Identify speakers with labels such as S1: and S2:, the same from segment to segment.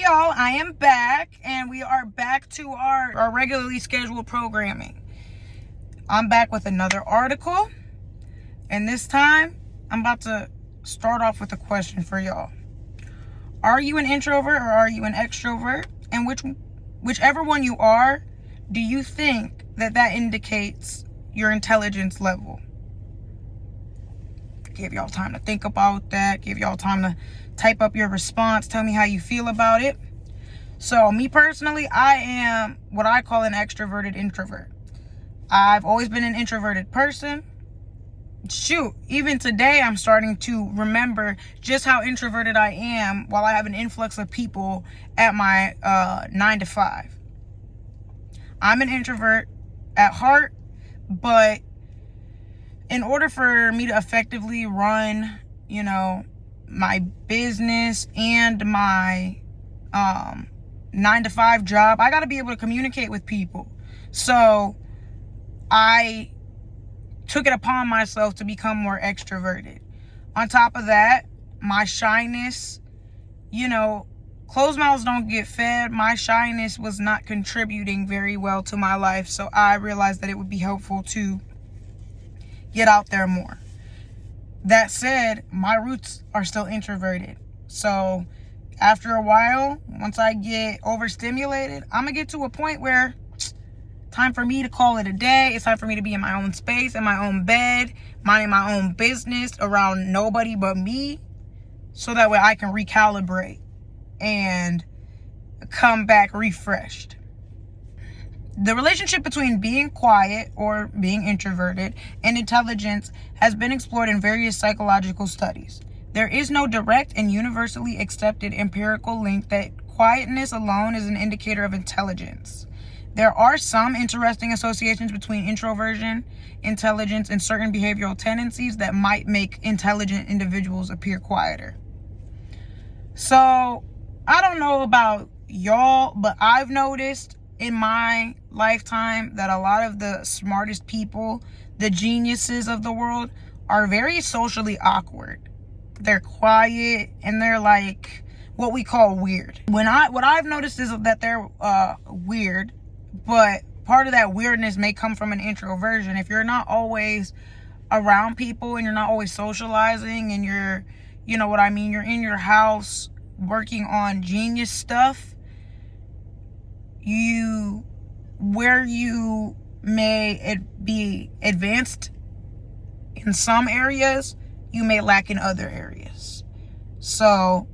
S1: y'all, I am back, and we are back to our regularly scheduled programming. I'm back with another article, and this time I'm about to start off with a question for y'all. Are you an introvert or are you an extrovert? And whichever one you are, do you think that indicates your intelligence level? Give y'all time to think about that. Give y'all time to type up your response. Tell me how you feel about it. So me personally, I am what I call an extroverted introvert. I've always been an introverted person. Shoot, even today I'm starting to remember just how introverted I am while I have an influx of people at my 9 to 5. I'm an introvert at heart, but in order for me to effectively run, my business and my 9 to 5 job, I got to be able to communicate with people. So I took it upon myself to become more extroverted. On top of that, my shyness, closed mouths don't get fed. My shyness was not contributing very well to my life. So I realized that it would be helpful to get out there more. That said, my roots are still introverted. So after a while, once I get overstimulated, I'm going to get to a point where time for me to call it a day. It's time for me to be in my own space, in my own bed, minding my own business around nobody but me, so that way I can recalibrate and come back refreshed. The relationship between being quiet or being introverted and intelligence has been explored in various psychological studies. There is no direct and universally accepted empirical link that quietness alone is an indicator of intelligence. There are some interesting associations between introversion, intelligence, and certain behavioral tendencies that might make intelligent individuals appear quieter. So, I don't know about y'all, but I've noticed in my lifetime that a lot of the smartest people, the geniuses of the world, are very socially awkward. They're quiet and they're like what we call weird. What I've noticed is that they're weird, but part of that weirdness may come from an introversion. If you're not always around people and you're not always socializing and you're in your house working on genius stuff, where you may be advanced in some areas, you may lack in other areas. So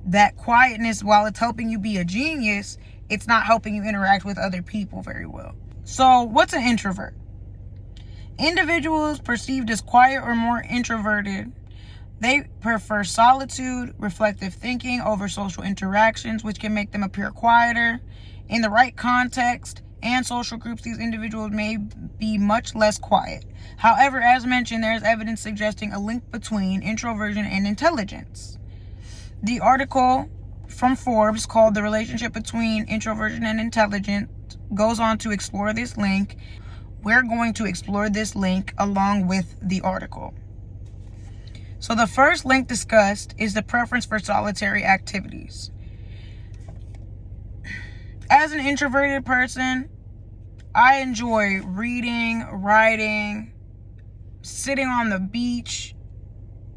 S1: that quietness, while it's helping you be a genius, it's not helping you interact with other people very well. So what's an introvert? Individuals perceived as quiet or more introverted, they prefer solitude, reflective thinking over social interactions, which can make them appear quieter. In the right context and social groups, these individuals may be much less quiet. However, as mentioned, there is evidence suggesting a link between introversion and intelligence. The article from Forbes called "The Relationship Between Introversion and Intelligence" goes on to explore this link. We're going to explore this link along with the article. So the first link discussed is the preference for solitary activities. As an introverted person, I enjoy reading, writing, sitting on the beach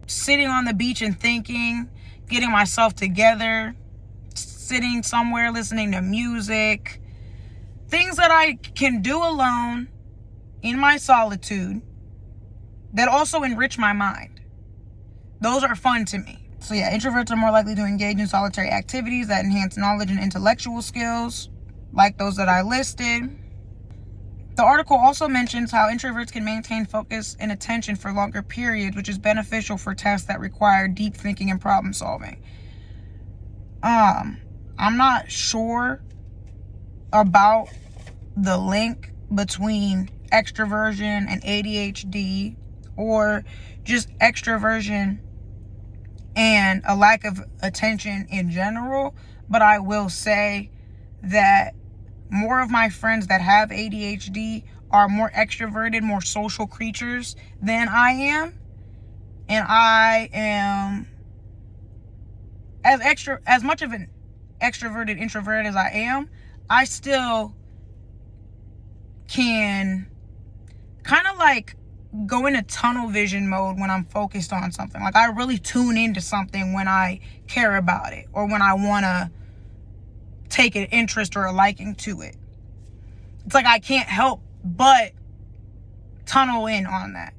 S1: and thinking, getting myself together, sitting somewhere listening to music, things that I can do alone in my solitude that also enrich my mind. Those are fun to me. So yeah, introverts are more likely to engage in solitary activities that enhance knowledge and intellectual skills, like those that I listed. The article also mentions how introverts can maintain focus and attention for longer periods, which is beneficial for tasks that require deep thinking and problem solving. I'm not sure about the link between extroversion and ADHD, or just extroversion and a lack of attention in general, but I will say that more of my friends that have ADHD are more extroverted, more social creatures than I am. And I am as much of an extroverted introvert as I am, I still can kind of like go into tunnel vision mode when I'm focused on something. Like I really tune into something when I care about it or when I want to take an interest or a liking to it. It's like I can't help but tunnel in on that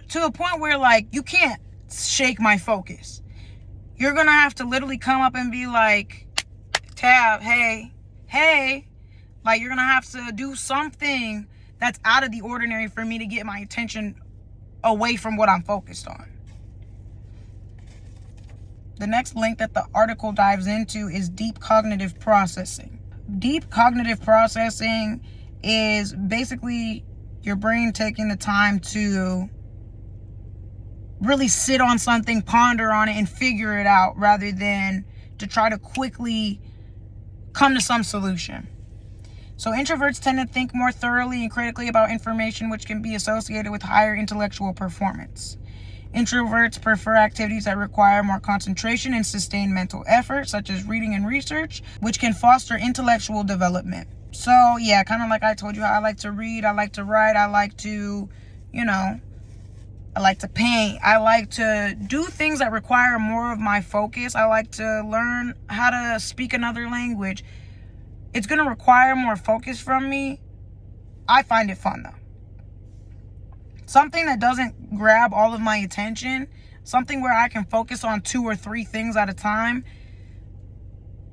S1: to a point where like you can't shake my focus. You're gonna have to literally come up and be like, Tab, hey, like you're gonna have to do something that's out of the ordinary for me to get my attention away from what I'm focused on. The next link that the article dives into is deep cognitive processing. Deep cognitive processing is basically your brain taking the time to really sit on something, ponder on it, and figure it out rather than to try to quickly come to some solution. So introverts tend to think more thoroughly and critically about information, which can be associated with higher intellectual performance. Introverts prefer activities that require more concentration and sustained mental effort, such as reading and research, which can foster intellectual development. So yeah, kind of like I told you, I like to read, I like to write, I like to, I like to paint. I like to do things that require more of my focus. I like to learn how to speak another language. It's going to require more focus from me. I find it fun though. Something that doesn't grab all of my attention, something where I can focus on 2 or 3 things at a time,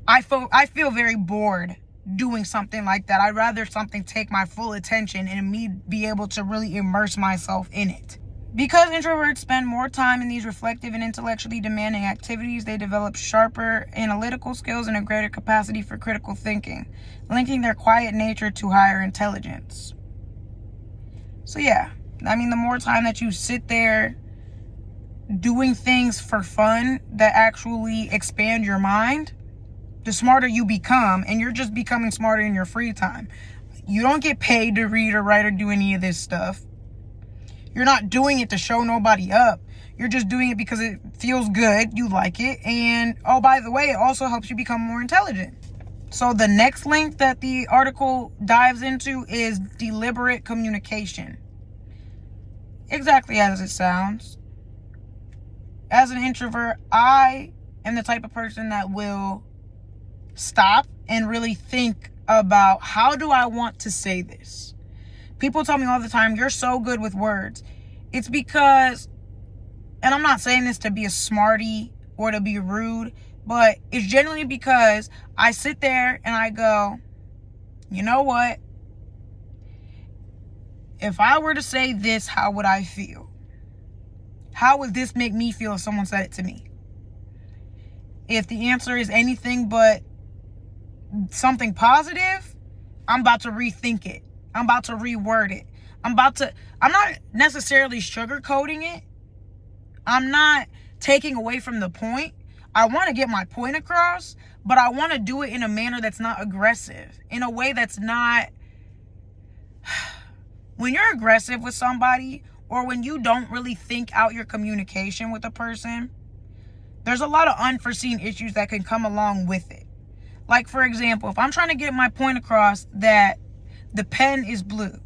S1: I feel very bored doing something like that. I'd rather something take my full attention and me be able to really immerse myself in it. Because introverts spend more time in these reflective and intellectually demanding activities, they develop sharper analytical skills and a greater capacity for critical thinking, linking their quiet nature to higher intelligence. So yeah, I mean, the more time that you sit there doing things for fun that actually expand your mind, the smarter you become, and you're just becoming smarter in your free time. You don't get paid to read or write or do any of this stuff. You're not doing it to show nobody up. You're just doing it because it feels good, you like it, and oh, by the way, it also helps you become more intelligent. So the next link that the article dives into is deliberate communication. Exactly as it sounds. As an introvert, I am the type of person that will stop and really think about, how do I want to say this? People tell me all the time, you're so good with words. It's because, and I'm not saying this to be a smarty or to be rude, but it's generally because I sit there and I go, you know what? If I were to say this, how would I feel? How would this make me feel if someone said it to me? If the answer is anything but something positive, I'm about to rethink it. I'm about to reword it. I'm not necessarily sugarcoating it. I'm not taking away from the point. I want to get my point across, but I want to do it in a manner that's not aggressive, in a way that's not... When you're aggressive with somebody, or when you don't really think out your communication with a person, there's a lot of unforeseen issues that can come along with it. Like, for example, if I'm trying to get my point across that the pen is blue,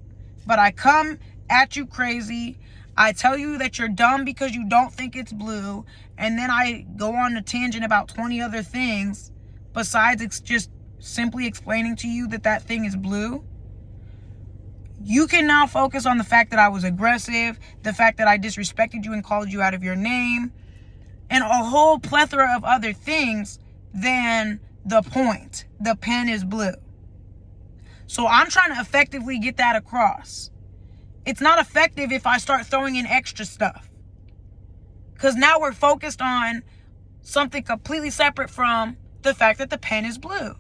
S1: but I come at you crazy, I tell you that you're dumb because you don't think it's blue, and then I go on a tangent about 20 other things besides it's just simply explaining to you that that thing is blue, you can now focus on the fact that I was aggressive, the fact that I disrespected you and called you out of your name, and a whole plethora of other things than the point. The pen is blue. So I'm trying to effectively get that across. It's not effective if I start throwing in extra stuff. Because now we're focused on something completely separate from the fact that the pen is blue.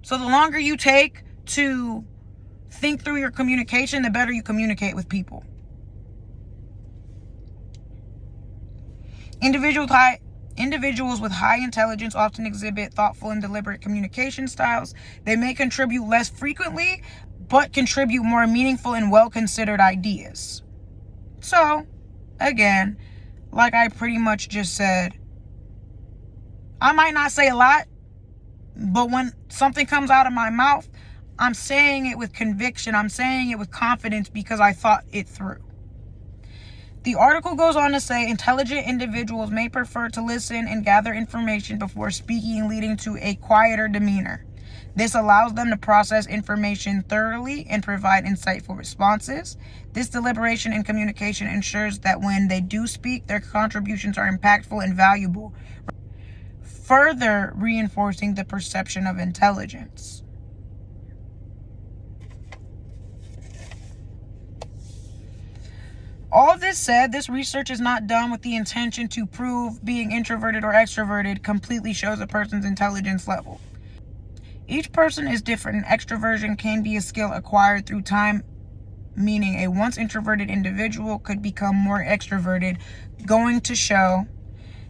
S1: So the longer you take to think through your communication, the better you communicate with people. Individuals with high intelligence often exhibit thoughtful and deliberate communication styles. They may contribute less frequently, but contribute more meaningful and well-considered ideas. So, again, like I pretty much just said, I might not say a lot, but when something comes out of my mouth, I'm saying it with conviction. I'm saying it with confidence because I thought it through. The article goes on to say intelligent individuals may prefer to listen and gather information before speaking, leading to a quieter demeanor. This allows them to process information thoroughly and provide insightful responses. This deliberation and communication ensures that when they do speak, their contributions are impactful and valuable, further reinforcing the perception of intelligence. All this said, this research is not done with the intention to prove being introverted or extroverted completely shows a person's intelligence level. Each person is different, and extroversion can be a skill acquired through time, meaning a once introverted individual could become more extroverted, going to show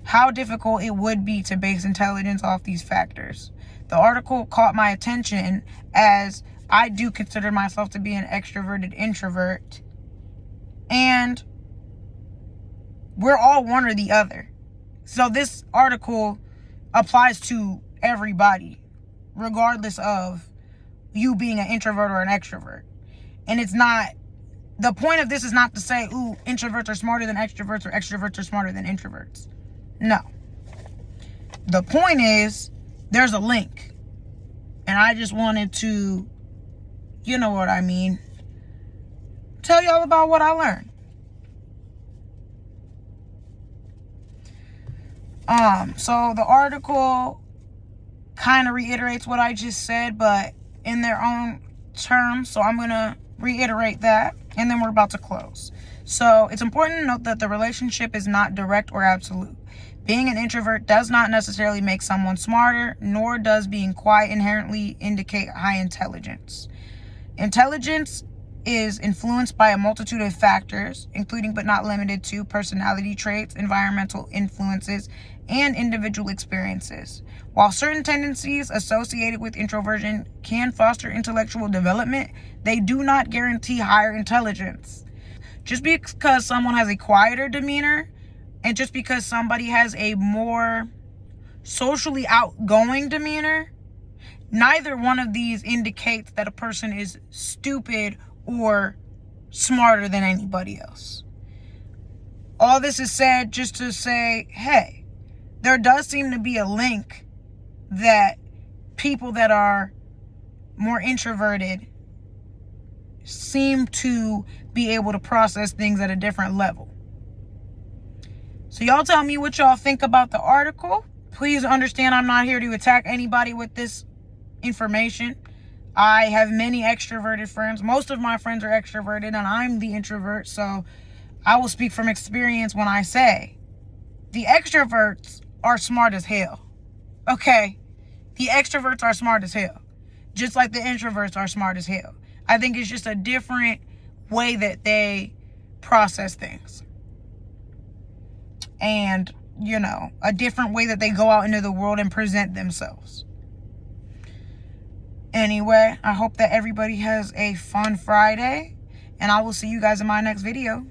S1: how difficult it would be to base intelligence off these factors. The article caught my attention as I do consider myself to be an extroverted introvert, and we're all one or the other. So this article applies to everybody, regardless of you being an introvert or an extrovert. And it's not, the point of this is not to say, ooh, introverts are smarter than extroverts or extroverts are smarter than introverts. No. The point is, there's a link. And I just wanted to, you know what I mean, tell y'all about what I learned. So the article kind of reiterates what I just said, but in their own terms. So I'm going to reiterate that, and then we're about to close. So it's important to note that the relationship is not direct or absolute. Being an introvert does not necessarily make someone smarter, nor does being quiet inherently indicate high intelligence. Intelligence is influenced by a multitude of factors, including but not limited to personality traits, environmental influences, and individual experiences. While certain tendencies associated with introversion can foster intellectual development, they do not guarantee higher intelligence. Just because someone has a quieter demeanor, and just because somebody has a more socially outgoing demeanor, neither one of these indicates that a person is stupid or smarter than anybody else. All this is said just to say, hey, there does seem to be a link that people that are more introverted seem to be able to process things at a different level. So y'all tell me what y'all think about the article. Please understand I'm not here to attack anybody with this information. I have many extroverted friends. Most of my friends are extroverted, and I'm the introvert, so I will speak from experience when I say the extroverts are smart as hell. Okay? The extroverts are smart as hell. Just like the introverts are smart as hell. I think it's just a different way that they process things. And, you know, a different way that they go out into the world and present themselves. Anyway, I hope that everybody has a fun Friday, and I will see you guys in my next video.